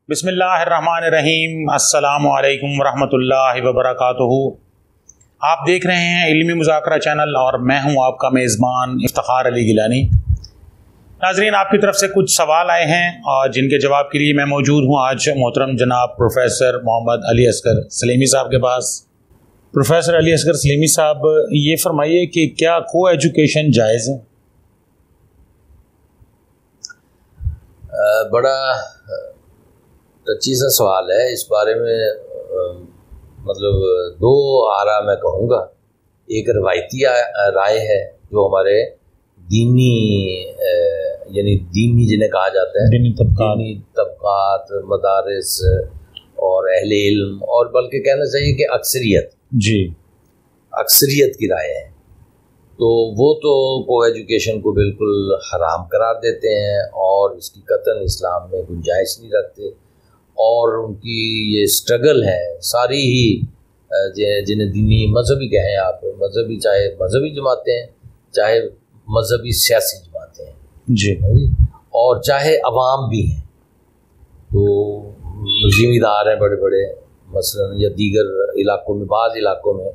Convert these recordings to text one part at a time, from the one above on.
بسم اللہ الرحمن الرحیم۔ السلام علیکم ورحمۃ اللہ وبرکاتہ۔ آپ دیکھ رہے ہیں علمی مذاکرہ چینل اور میں ہوں آپ کا میزبان افتخار علی گیلانی۔ ناظرین، آپ کی طرف سے کچھ سوال آئے ہیں اور جن کے جواب کے لیے میں موجود ہوں آج محترم جناب پروفیسر محمد علی اصغر سلیمی صاحب کے پاس۔ پروفیسر علی اصغر سلیمی صاحب، یہ فرمائیے کہ کیا کو ایجوکیشن جائز ہے؟ بڑا اچھی سا سوال ہے۔ اس بارے میں مطلب دو آرا میں کہوں گا۔ ایک روایتی رائے ہے جو ہمارے دینی یعنی دینی جنہیں کہا جاتا ہے، دینی طبقات، مدارس اور اہل علم، اور بلکہ کہنا چاہیے کہ اکثریت کی رائے ہے۔ تو وہ تو کو ایجوکیشن کو بالکل حرام قرار دیتے ہیں اور اس کی قطعاً اسلام میں گنجائش نہیں رکھتے، اور ان کی یہ سٹرگل ہے ساری ہی جنہیں دینی مذہبی کہیں آپ، مذہبی چاہے مذہبی جماعتیں ہیں، چاہے مذہبی سیاسی جماعتیں ہیں اور چاہے عوام بھی ہیں، تو ذمہ دار ہیں بڑے بڑے، مثلا یا دیگر علاقوں میں، بعض علاقوں میں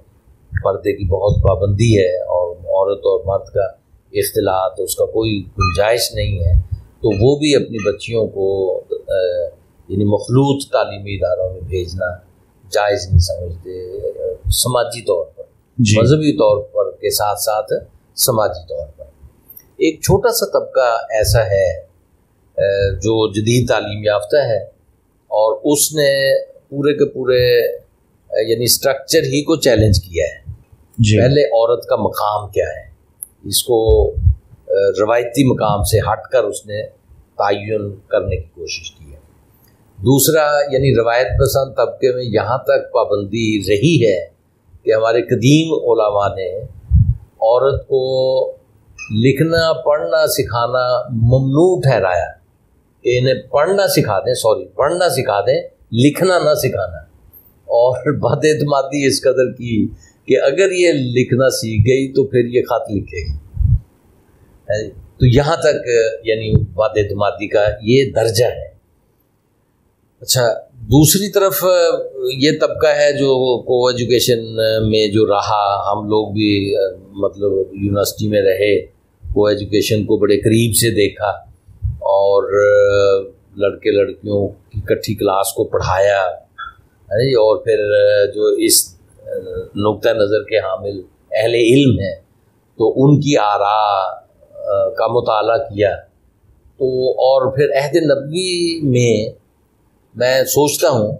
پردے کی بہت پابندی ہے اور عورت اور مرد کا اختلاط، اس کا کوئی گنجائش نہیں ہے، تو وہ بھی اپنی بچیوں کو یعنی مخلوط تعلیمی اداروں میں بھیجنا جائز نہیں سمجھتے، سماجی طور پر، مذہبی طور پر کے ساتھ ساتھ سماجی طور پر۔ ایک چھوٹا سا طبقہ ایسا ہے جو جدید تعلیم یافتہ ہے اور اس نے پورے کے پورے یعنی اسٹرکچر ہی کو چیلنج کیا ہے۔ پہلے عورت کا مقام کیا ہے، اس کو روایتی مقام سے ہٹ کر اس نے تعین کرنے کی کوشش کی ہے۔ دوسرا، یعنی روایت پسند طبقے میں یہاں تک پابندی رہی ہے کہ ہمارے قدیم علماء نے عورت کو لکھنا پڑھنا سکھانا ممنوع ٹھہرایا کہ انہیں پڑھنا سکھا دیں، لکھنا نہ سکھانا، اور بد اعتمادی اس قدر کی کہ اگر یہ لکھنا سیکھ گئی تو پھر یہ خط لکھے گی، تو یہاں تک یعنی بد اعتمادی کا یہ درجہ ہے۔ اچھا، دوسری طرف یہ طبقہ ہے جو کو ایجوکیشن میں جو رہا، ہم لوگ بھی مطلب یونیورسٹی میں رہے، کو ایجوکیشن کو بڑے قریب سے دیکھا اور لڑکے لڑکیوں کی اکٹھی کلاس کو پڑھایا، اور پھر جو اس نقطہ نظر کے حامل اہل علم ہیں تو ان کی آراء کا مطالعہ کیا، تو اور پھر عہد نبوی میں سوچتا ہوں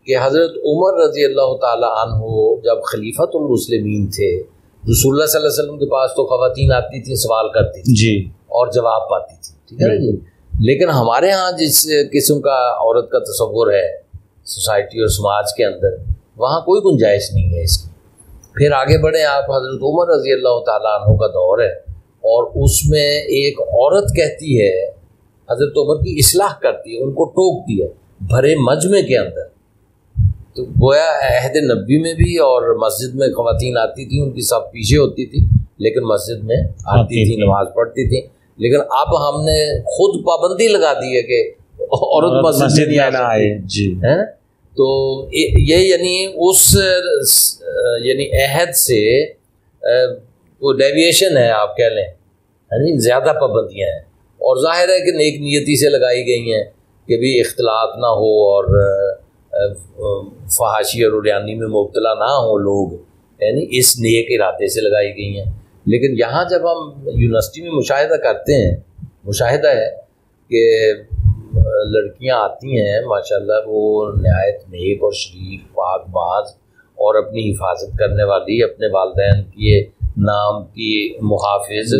کہ حضرت عمر رضی اللہ تعالیٰ عنہ جب خلیفۃ المسلمین تھے، رسول اللہ صلی اللہ علیہ وسلم کے پاس تو خواتین آتی تھیں، سوال کرتی تھیں اور جواب پاتی تھیں، ٹھیک ہے نا جی، لیکن ہمارے ہاں جس قسم کا عورت کا تصور ہے سوسائٹی اور سماج کے اندر، وہاں کوئی گنجائش نہیں ہے اس کی۔ پھر آگے بڑھیں آپ، حضرت عمر رضی اللہ تعالیٰ عنہ کا دور ہے اور اس میں ایک عورت کہتی ہے، حضرت عمر کی اصلاح کرتی ہے، ان کو ٹوکتی ہے بھرے مجمع کے اندر، تو گویا عہد نبوی میں بھی اور مسجد میں خواتین آتی تھیں، ان کی سب پیچھے ہوتی تھی لیکن مسجد میں آتی تھی، نماز پڑھتی تھیں، لیکن اب ہم نے خود پابندی لگا دی ہے کہ عورت مسجد میں نہ آئے، تو یہ یعنی اس یعنی عہد سے وہ ڈیویشن ہے، آپ کہہ لیں، یعنی زیادہ پابندیاں ہیں، اور ظاہر ہے کہ نیک نیتی سے لگائی گئی ہیں کہ بھی اختلاط نہ ہو اور فحاشی اور عریانی میں مبتلا نہ ہوں لوگ، یعنی اس نیک ارادے سے لگائی گئی ہیں۔ لیکن یہاں جب ہم یونیورسٹی میں مشاہدہ کرتے ہیں، مشاہدہ ہے کہ لڑکیاں آتی ہیں ماشاءاللہ، وہ نہایت نیک اور شریف، پاک باز اور اپنی حفاظت کرنے والی، اپنے والدین کے نام کی محافظ،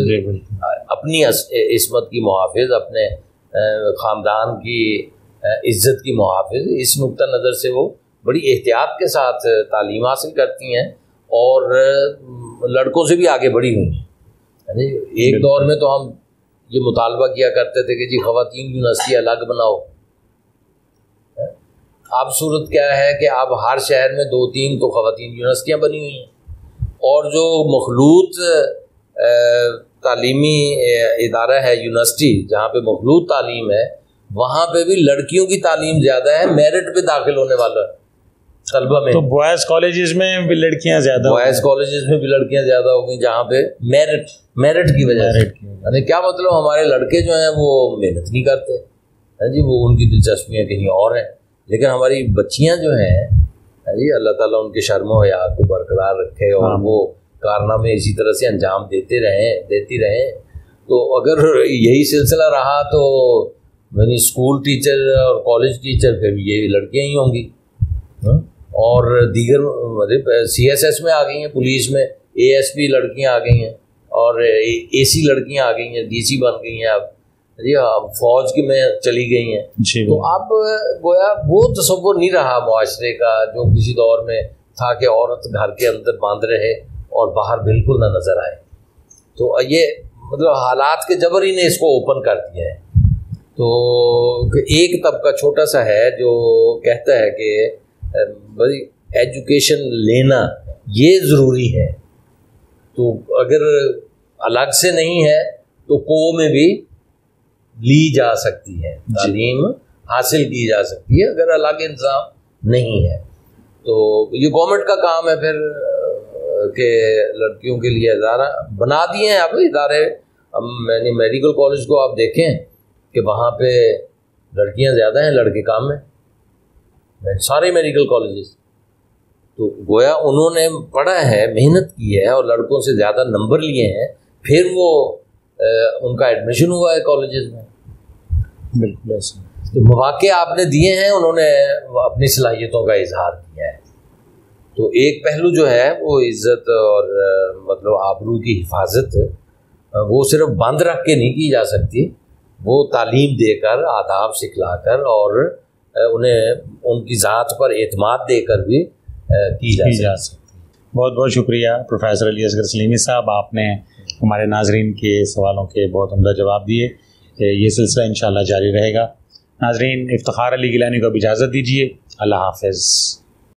اپنی عصمت کی محافظ، اپنے خاندان کی عزت کی محافظ، اس نقطہ نظر سے وہ بڑی احتیاط کے ساتھ تعلیم حاصل کرتی ہیں اور لڑکوں سے بھی آگے بڑھی ہوئی ہیں۔ ایک دور میں تو ہم یہ مطالبہ کیا کرتے تھے کہ جی خواتین یونیورسٹی الگ بناؤ، اب صورت کیا ہے کہ اب ہر شہر میں 2-3 تو خواتین یونیورسٹیاں بنی ہوئی ہیں، اور جو مخلوط تعلیمی ادارہ ہے یونیورسٹی جہاں پہ مخلوط تعلیم ہے، وہاں پہ بھی لڑکیوں کی تعلیم زیادہ ہے، میرٹ پہ داخل ہونے والا طلبہ میں. تو بوائز کالجز میں بھی لڑکیاں زیادہ، بوائز کالجز میں بھی لڑکیاں زیادہ ہو گئی، جہاں پہ میرٹ کی وجہ سے. یعنی کیا مطلب، ہمارے لڑکے جو ہیں وہ محنت نہیں کرتے جی، وہ ان کی دلچسپیاں کہیں اور ہیں، لیکن ہماری بچیاں جو ہیں جی اللہ تعالیٰ ان کے شرم و حیا کو برقرار رکھے اور وہ کارنامے اسی طرح سے انجام دیتی رہیں. تو اگر یہی سلسلہ رہا تو یعنی اسکول ٹیچر اور کالج ٹیچر پھر یہی لڑکیاں ہی ہوں گی. اور دیگر سی ایس ایس میں آ گئی ہیں، پولیس میں اے ایس پی لڑکیاں آ گئی ہیں، اور اے سی لڑکیاں آ گئی ہیں، ڈی سی بن گئی ہیں اب جی، فوج کی میں چلی گئی ہیں. تو اب گویا وہ تصور نہیں رہا معاشرے کا جو کسی دور میں تھا کہ عورت گھر کے اندر بند رہے اور باہر بالکل نہ نظر آئے. تو یہ مطلب حالات کے جبر ہی نے اس کو اوپن کر دیا ہے. تو ایک طبقہ چھوٹا سا ہے جو کہتا ہے کہ بھائی ایجوکیشن لینا یہ ضروری ہے، تو اگر الگ سے نہیں ہے تو کو میں بھی لی جا سکتی ہے، تعلیم حاصل کی جا سکتی ہے اگر الگ انتظام نہیں ہے. تو یہ گورنمنٹ کا کام ہے پھر کہ لڑکیوں کے لیے ادارہ بنا دیے ہیں اب ادارے. یعنی میڈیکل کالج کو آپ دیکھیں کہ وہاں پہ لڑکیاں زیادہ ہیں، لڑکے کام میں، سارے میڈیکل کالجز. تو گویا انہوں نے پڑھا ہے، محنت کی ہے اور لڑکوں سے زیادہ نمبر لیے ہیں، پھر وہ ان کا ایڈمیشن ہوا ہے کالجز میں. بالکل ایسا. تو مواقع آپ نے دیے ہیں، انہوں نے اپنی صلاحیتوں کا اظہار کیا ہے. تو ایک پہلو جو ہے وہ عزت اور مطلب آبرو کی حفاظت وہ صرف بند رکھ کے نہیں کی جا سکتی، وہ تعلیم دے کر، آداب سکھلا کر اور انہیں ان کی ذات پر اعتماد دے کر بھی کی جا سکتی. بہت بہت شکریہ پروفیسر علی اصغر سلیمی صاحب، آپ نے ہمارے ناظرین کے سوالوں کے بہت عمدہ جواب دیے. یہ سلسلہ انشاءاللہ جاری رہے گا. ناظرین، افتخار علی گیلانی کو اب اجازت دیجیے. اللہ حافظ.